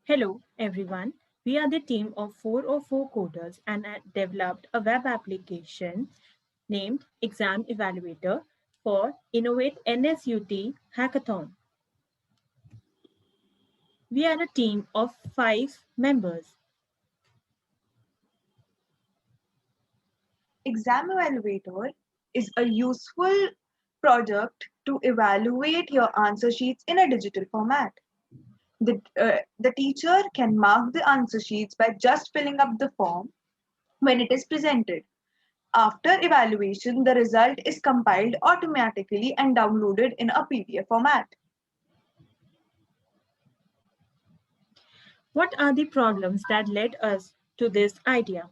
Hello, everyone. We are the team of 404 coders and developed a web application named Exam Evaluator for Innovate NSUT Hackathon. We are a team of 5 members. Exam Evaluator is a useful product to evaluate your answer sheets in a digital format. The teacher can mark the answer sheets by just filling up the form when it is presented. After evaluation, the result is compiled automatically and downloaded in a PDF format. What are the problems that led us to this idea?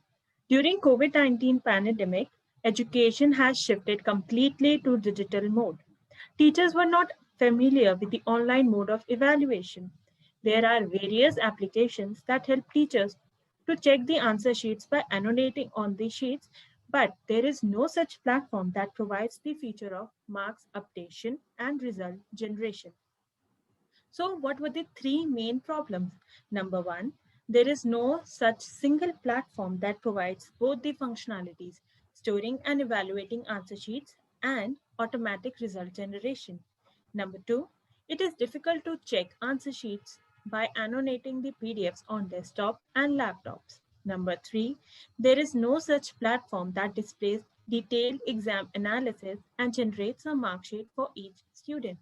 During COVID-19 pandemic, education has shifted completely to digital mode. Teachers were not familiar with the online mode of evaluation. There are various applications that help teachers to check the answer sheets by annotating on the sheets, but there is no such platform that provides the feature of marks updation and result generation. So, what were the three main problems? Number one, there is no such single platform that provides both the functionalities, storing and evaluating answer sheets, and automatic result generation. Number two, it is difficult to check answer sheets by annotating the PDFs on desktop and laptops. Number three, there is no such platform that displays detailed exam analysis and generates a mark sheet for each student.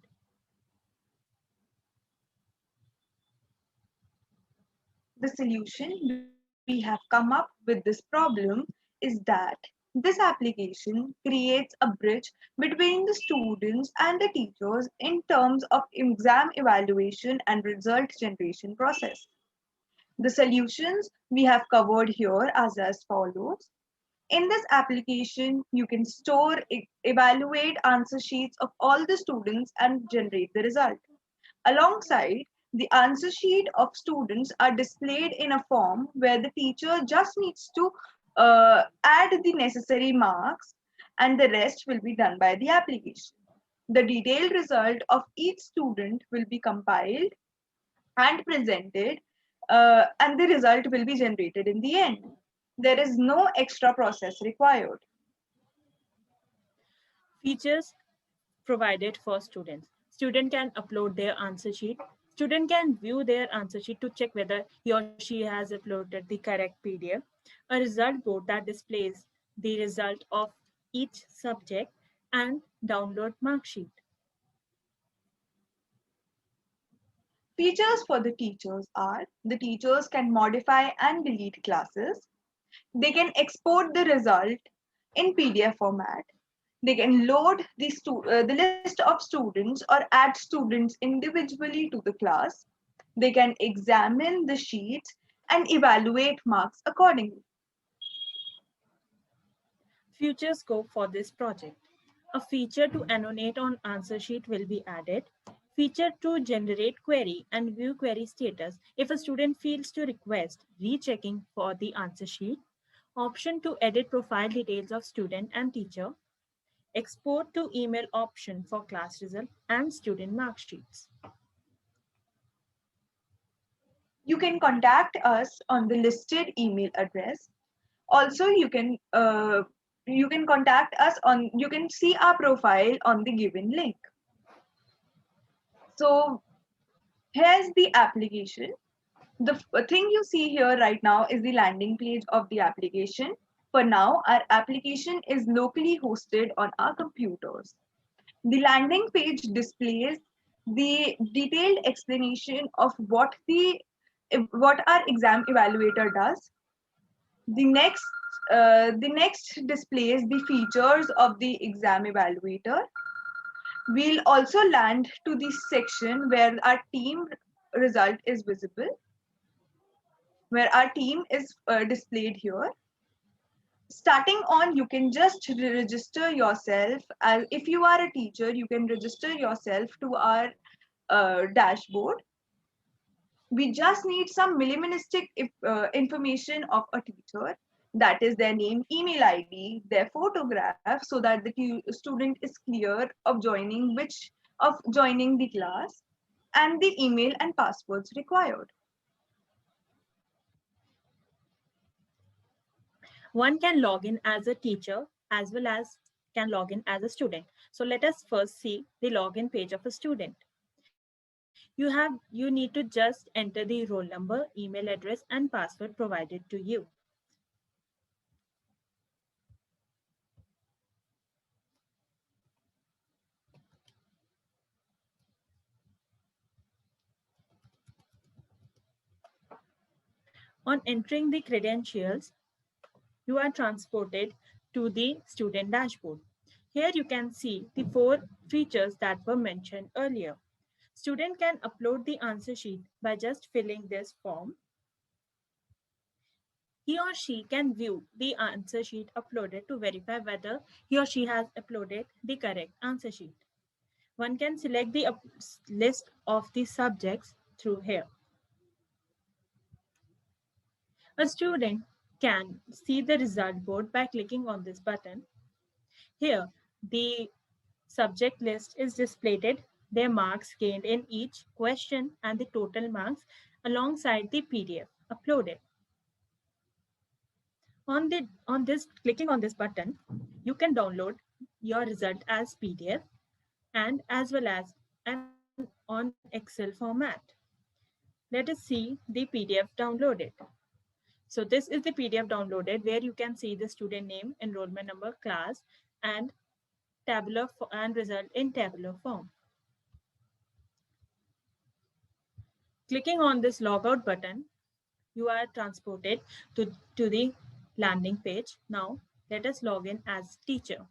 The solution we have come up with this problem is that this application creates a bridge between the students and the teachers in terms of exam evaluation and result generation process. The solutions we have covered here are as follows. In this application, you can store, evaluate answer sheets of all the students and generate the result. Alongside, the answer sheet of students are displayed in a form where the teacher just needs to add the necessary marks and the rest will be done by the application. The detailed result of each student will be compiled and presented, and the result will be generated in the end. There is no extra process required. Features provided for students. Student can upload their answer sheet. Student can view their answer sheet to check whether he or she has uploaded the correct PDF. A result board that displays the result of each subject and download mark sheet. Features for the teachers are the teachers can modify and delete classes. They can export the result in PDF format. They can load the list of students or add students individually to the class. They can examine the sheets and evaluate marks accordingly. Future scope for this project. A feature to annotate on answer sheet will be added. Feature to generate query and view query status if a student fails to request rechecking for the answer sheet. Option to edit profile details of student and teacher. Export to email option for class result and student mark sheets. You can contact us on the listed email address. Also, you can contact us on you can see our profile on the given link. So here's the application. The thing you see here right now is the landing page of the application. For now, our application is locally hosted on our computers. The landing page displays the detailed explanation of what our exam evaluator does. The next displays the features of the exam evaluator. We'll also land to the section where our team result is visible, where our team is displayed here. Starting on, you can just register yourself. As if you are a teacher, you can register yourself to our dashboard. We just need some minimalistic information of a teacher, that is their name, email id, their photograph, so that the student is clear of joining the class, and the email and passwords required. One can log in as a teacher as well as can log in as a student. So let us first see the login page of a student. You need to just enter the roll number, email address, and password provided to you. On entering the credentials, you are transported to the student dashboard. Here you can see the 4 features that were mentioned earlier. Student can upload the answer sheet by just filling this form. He or she can view the answer sheet uploaded to verify whether he or she has uploaded the correct answer sheet. One can select the list of the subjects through here. A student can see the result board by clicking on this button. Here, the subject list is displayed, their marks gained in each question and the total marks alongside the PDF uploaded. On this clicking on this button, you can download your result as PDF and as well as an on Excel format. Let us see the PDF downloaded. So this is the PDF downloaded where you can see the student name, enrollment number, class, and tabular and result in tabular form. Clicking on this logout button, you are transported to the landing page. Now let us log in as teacher.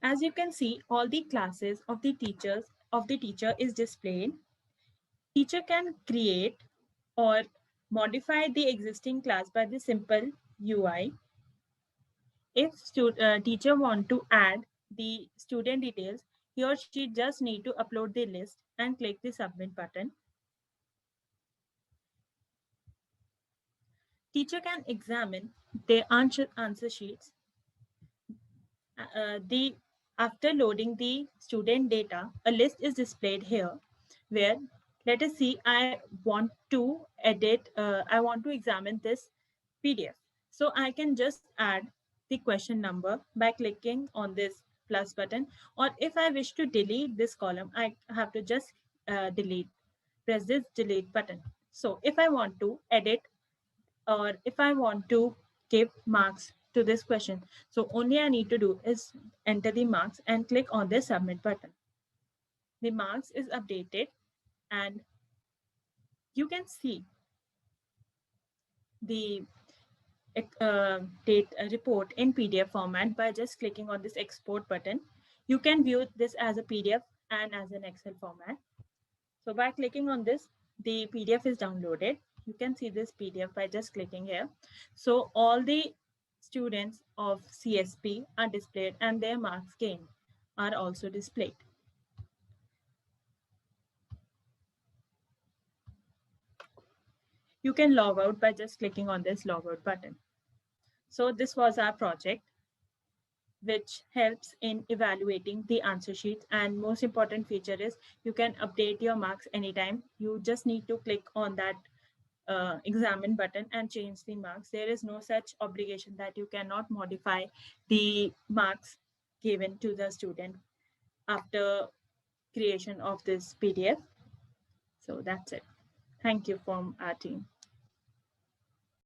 As you can see, all the classes of the teacher is displayed. Teacher can create or modify the existing class by the simple UI. If teacher want to add the student details, he or she just need to upload the list and click the submit button. Teacher can examine their answer sheets. The After loading the student data, a list is displayed here where, let us see, I want to I want to examine this PDF. So I can just add the question number by clicking on this plus button, or if I wish to delete this column, I have to just press this delete button. So if I want to edit or if I want to give marks to this question, so only I need to do is enter the marks and click on the submit button. The marks is updated and you can see the date report in PDF format by just clicking on this export button. You can view this as a PDF and as an Excel format. So by clicking on this, the PDF is downloaded. You can see this PDF by just clicking here. So all the students of CSP are displayed and their marks gained are also displayed. You can log out by just clicking on this logout button. So this was our project, which helps in evaluating the answer sheets. And most important feature is you can update your marks anytime. You just need to click on that examine button and change the marks. There is no such obligation that you cannot modify the marks given to the student after creation of this PDF. So that's it. Thank you from our team.